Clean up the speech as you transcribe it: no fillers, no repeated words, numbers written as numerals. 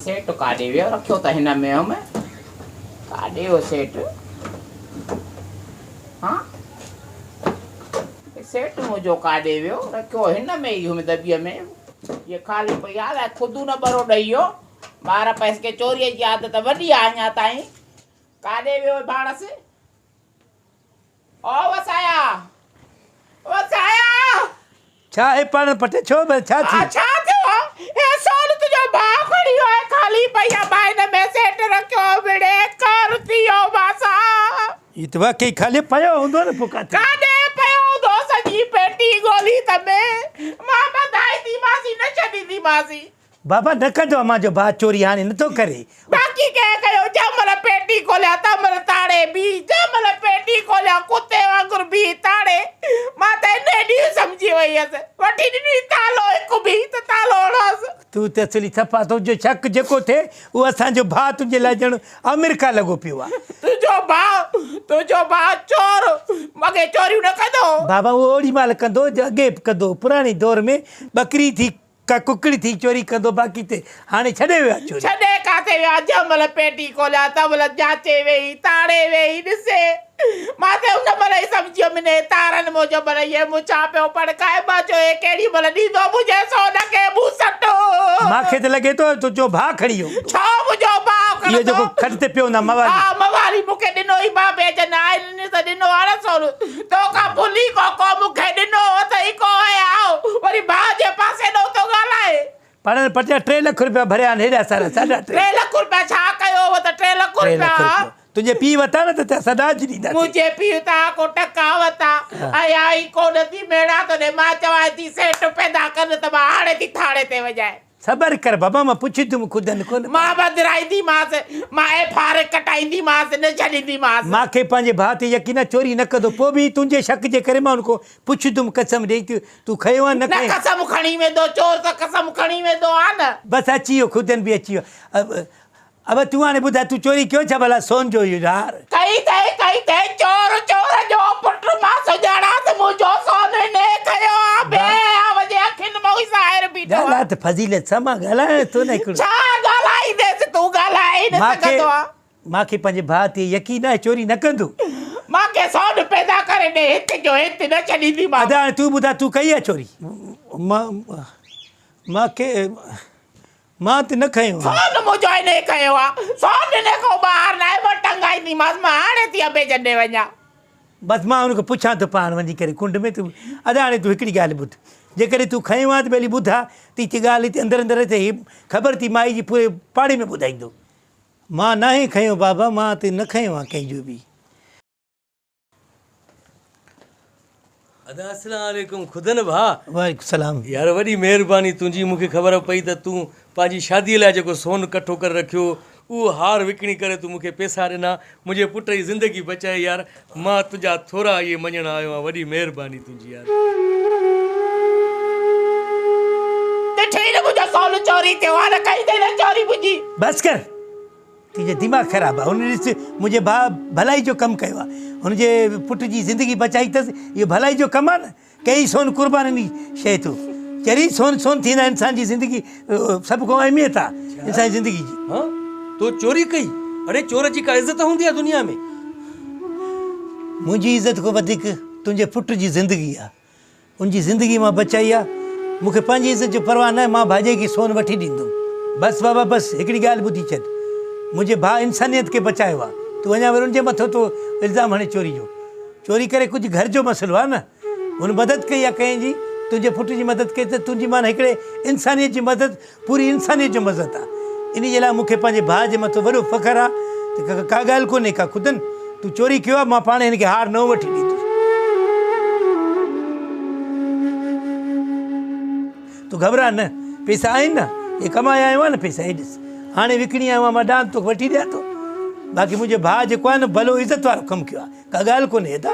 Set काढे वियो रखियो त हिन में हम काढे वियो सेट। हाँ सेट मुंहिंजो काढे वियो रखियो हिन में ई हुन दॿीअ में। ये खाली पई आहे खुदू न बरो ॾेई वियो। ॿार पैसे के चोरीअ जी आदत वॾी आहे अञा ताईं। काढे वियो बाणस। ओ वसाया वसाया छा है पाण पटे छो छा थी? छा थियो? ए सोन तुझो भाउ खड़ी है खाली पईया बाइन में सेट रखियो बिड़े कर थियो बासा। इतवा के खाली पयो हुंदो न पोका काडे पयो दो सजी पेटी गोली तमे मां बधाई दी मासी न छडी दी मासी। बाबा न कजो मां जो बात चोरी हाने न तो करे। बाकी के कयो जमल पेटी खोलिया तमल ताड़े बी जमल पेटी खोलिया कुत्ते वांगुर बी ताड़े मां त नेडी समझी वई हस वठी दी तालो एक बी त तालो हस। तू ते असली सफा तो जो शक जेको थे वो असा जो भा तुझे ला जण अमेरिका लगो पियो आ। तुझो भा चोर मगे चोरी न कदो। बाबा वो ओड़ी माल कंदो अगे कंदो पुरानी दौर में बकरी थी का कुकड़ी थी चोरी कंदो बाकी ते हाने छडे विया चोरी। छडे काते विया जमल पेटी खोलिया तमल जाचे वेई ताड़े वेई दिसे माते उन मले समझियो मने तारन मोजो मले ये मुछा पे पड़ काय बाजो ए केड़ी मले दीदो मुझे सोना के मुसटो माखे ते लगे तो जो भा खड़ी हो छा मुजो भा कर ये जो खटते पियो ना मवाली। हां मवाली मुके दिनो ई बा बेच ना ने त दिनो आरा सोल तो का भूली को मुके दिनो त ई को है आओ वरी भा जे पासे नो तो गालाए पण पटिया 3 लाख रुपया भरया नेड़ा सारा 3.5 लाख रुपया छा कयो वो त 3 लाख रुपया तुझे पी वता न त सदा जी दी मुझे पीता को टका वता आई को नदी मेड़ा तो ने मां चवाई थी सेट पैदा कर त हाड़े थी थाड़े ते वजाए। सबर कर बाबा मां पूछी तुम खुद न को मां बदराई दी मां से मां ए फारे कटाई दी मां से न छडी दी मां मां के पांजे भात यकीन चोरी न कदो पो भी तुझे शक जे करे मां उनको पूछी तुम कसम दे तू खयो न के कसम खणी में दो चोर तो कसम खणी में दो आ न बस अचियो खुदन भी अचियो। अब तू आने बुधा तू चोरी क्यों छा भला सोन जो यार कई थे चोर जो पुट मां सजाड़ा त मुजो सोन ने खयो बे आवजे अखिन मोई सायर भी गला त फजीलत समा गला तो नहीं कुछ छा गलाई दे तू गलाई न सकदो मां के पंजे भात यकीन है चोरी न कंदू मां के सोन पैदा करे दे हित जो हित न छडी दी मां अदा तू बुधा तू कई है चोरी मां के मां त न खयो सोन मुजो ने खयो आ सोन ने को बाहर ना वो टंगाई दी मां हाणे थी अबे जने वणा बस मां उनको पूछा तो पान वनी करे कुंड में तू अदाने तू एकड़ी गाल बुध जे करे तू खयो आ त बेली बुधा ती ची गाल ती अंदर अंदर थे खबर थी माई जी पूरे पाड़ी में बुधाइंदो मां नहीं खयो बाबा मां त न खयो आ कहीं जो भी। अस्सलाम वालेकुम खुदन भा। वालेकुम सलाम यार वडी मेहरबानी तुझी मुखे खबर पई त तू पाजी शादी ला जो सोन कट्ठो कर रखियो वो हार विकणी करे तू मुखे पैसा देना मुझे पुट की जिंदगी बचाए यार मां तुझा थोड़ा ये मञण आयो आ वडी मेहरबानी तुझी यार। ते ठेन मुझो सोन चोरी थियो आ न कई दे चोरी बुजी बस कर तुझे दिमाग खराब है उन मुझे भा भलाई जो कम कयो उनजे पुट जी जिंदगी बचाई तस ये भलाई जो कम है न कई सोन कुर्बान नहीं शे तू चरी सोन थी ना इंसान जी जिंदगी सब को अहमियत आ इंसान जिंदगी जी। हां तो चोरी कई अरे चोर जी का इज्जत होंदी है दुनिया में मुझी इज्जत को वधिक तुझे पुट जी जिंदगी आ उनजी जिंदगी मां बचाई आ मुखे पांजी इज्जत जो परवाह न मां भाजे की सोन वठी दींदो बस बाबा बस एकड़ी गाल बुधी छड मुझे भा इंसानियत के बचायो आ तू वञा वर उनजे मथो तो इल्ज़ाम हणे चोरी जो चोरी करे कुछ घर जो मसलो आ न उन मदद कई आ कहीं जी तुझे पुट जी मदद कई त तुझी मान हिकड़े इंसानियत जी मदद पूरी इंसानियत जो मदद आ इन जे ला मुखे पांजे भा जे मथो वॾो फ़ख्र आ त का ॻाल्हि कोन्हे का खुदन तू चोरी कयो आ मां पाण हिनखे हार न वठी ॾींदुसि तू घबरा न पैसा आहिनि न ये कमाया आयो आहे न पैसा हे ॾिस हाणे विकणी आयो आहियां मां डांस तो वठी ॾियां थो बाक़ी मुंहिंजे भाउ जेको आहे न भलो इज़त वारो कमु कयो आहे का ॻाल्हि कोन्हे हेॾा